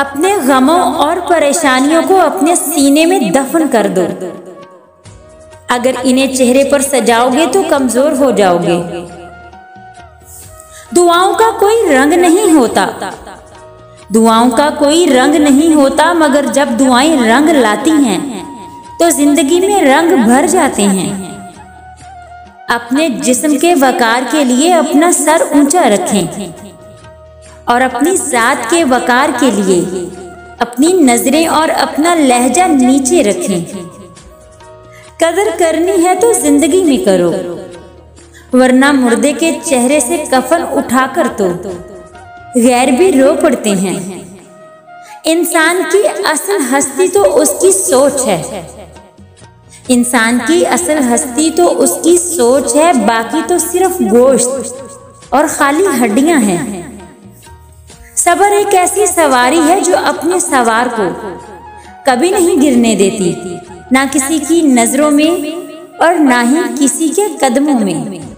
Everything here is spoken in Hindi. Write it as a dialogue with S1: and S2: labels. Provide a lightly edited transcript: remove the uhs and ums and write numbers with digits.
S1: अपने गमों और परेशानियों को अपने सीने में दफन कर दो। अगर इन्हें चेहरे पर सजाओगे तो कमजोर हो जाओगे। दुआओं का कोई रंग नहीं होता, दुआओं का कोई रंग नहीं होता, मगर जब दुआएं रंग लाती हैं तो जिंदगी में रंग भर जाते हैं। अपने जिस्म के वकार के लिए अपना सर ऊंचा रखें और अपनी जात के वकार के लिए अपनी नजरें और अपना लहजा नीचे रखें। कदर करनी है तो जिंदगी में करो, वरना मुर्दे के चेहरे से कफन उठाकर तो गैर भी रो पड़ते हैं। इंसान की असल हस्ती तो उसकी सोच है, इंसान की असल हस्ती तो उसकी सोच है, बाकी तो सिर्फ गोश्त और खाली हड्डियां हैं। सब्र एक ऐसी सवारी है जो अपने सवार को कभी नहीं गिरने देती, ना किसी की नजरों में और ना ही किसी के कदमों में।